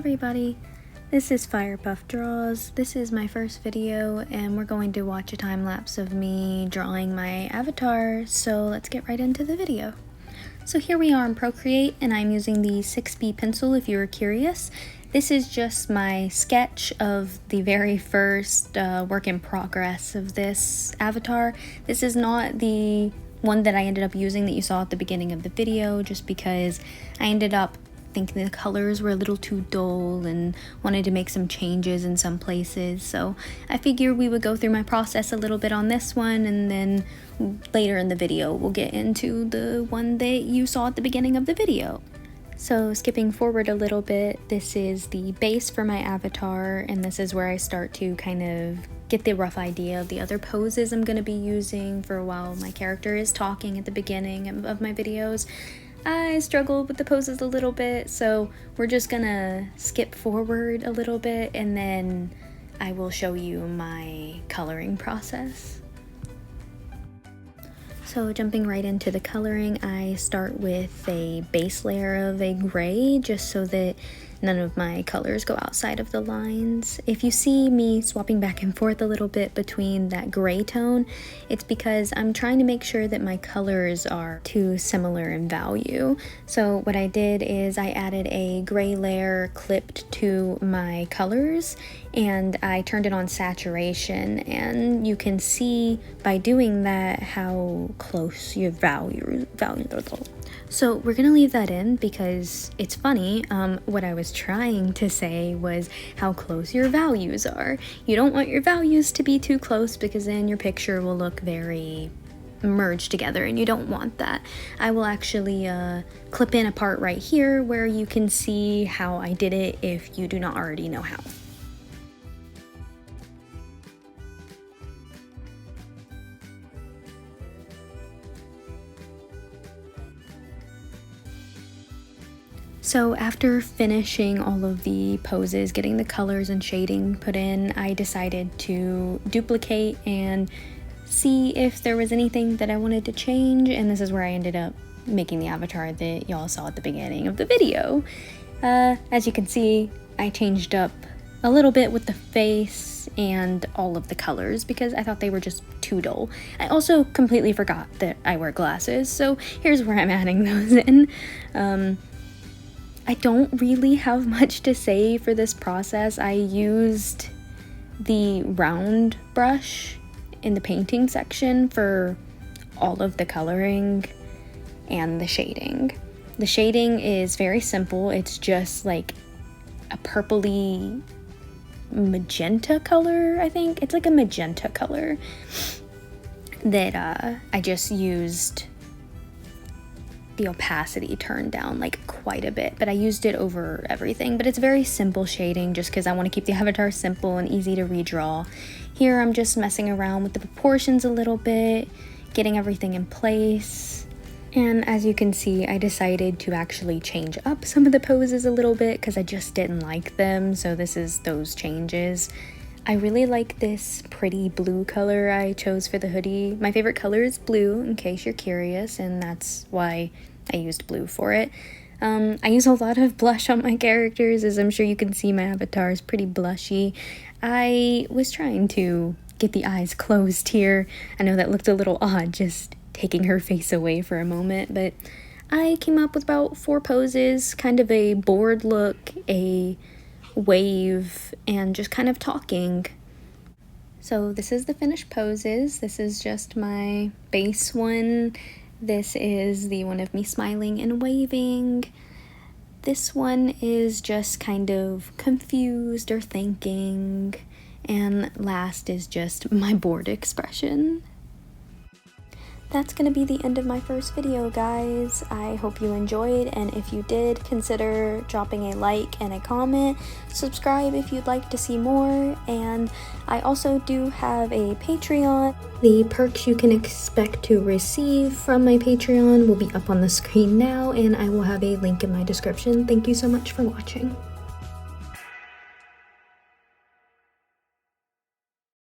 everybody, this is Firepuff Draws. This is my first video and we're going to watch a time lapse of me drawing my avatar, so let's get right into the video. So here we are in Procreate and I'm using the 6B pencil if you were curious. This is just my sketch of the very first work in progress of this avatar. This is not the one that I ended up using that you saw at the beginning of the video, just because I ended up thinking the colors were a little too dull and wanted to make some changes in some places. So I figured we would go through my process a little bit on this one, and then later in the video we'll get into the one that you saw at the beginning of the video. So skipping forward a little bit, this is the base for my avatar, and this is where I start to kind of get the rough idea of the other poses I'm going to be using for a while my character is talking at the beginning of my videos. I struggled with the poses a little bit, so we're just gonna skip forward a little bit and then I will show you my coloring process. So jumping right into the coloring, I start with a base layer of a gray just so that none of my colors go outside of the lines. If you see me swapping back and forth a little bit between that gray tone, it's because I'm trying to make sure that my colors are too similar in value. So what I did is I added a gray layer clipped to my colors and I turned it on saturation, and you can see by doing that how close your value. So we're gonna leave that in because it's funny. What I was trying to say was how close your values are. You don't want your values to be too close because then your picture will look very merged together and you don't want that. I will actually clip in a part right here where you can see how I did it if you do not already know how. So after finishing all of the poses, getting the colors and shading put in, I decided to duplicate and see if there was anything that I wanted to change, and this is where I ended up making the avatar that y'all saw at the beginning of the video. As you can see, I changed up a little bit with the face and all of the colors because I thought they were just too dull. I also completely forgot that I wear glasses, so here's where I'm adding those in. I don't really have much to say for this process. I used the round brush in the painting section for all of the coloring and the shading. The shading is very simple. It's just like a purpley magenta color, I think. It's like a magenta color that I just used the opacity turned down like quite a bit, but I used it over everything. But it's very simple shading just because I want to keep the avatar simple and easy to redraw. Here I'm just messing around with the proportions a little bit, getting everything in place. And as you can see, I decided to actually change up some of the poses a little bit because I just didn't like them, so this is those changes. I really like this pretty blue color I chose for the hoodie. My favorite color is blue, in case you're curious, and that's why I used blue for it. I use a lot of blush on my characters, as I'm sure you can see my avatar is pretty blushy. I was trying to get the eyes closed here. I know that looked a little odd, just taking her face away for a moment, but I came up with about 4 poses, kind of a bored look, a wave, and just kind of talking. So this is the finished poses. This is just my base one. This is the one of me smiling and waving. This one is just kind of confused or thinking. And last is just my bored expression. That's gonna be the end of my first video, guys. I hope you enjoyed, and if you did, consider dropping a like and a comment. Subscribe if you'd like to see more, and I also do have a Patreon. The perks you can expect to receive from my Patreon will be up on the screen now, and I will have a link in my description. Thank you so much for watching.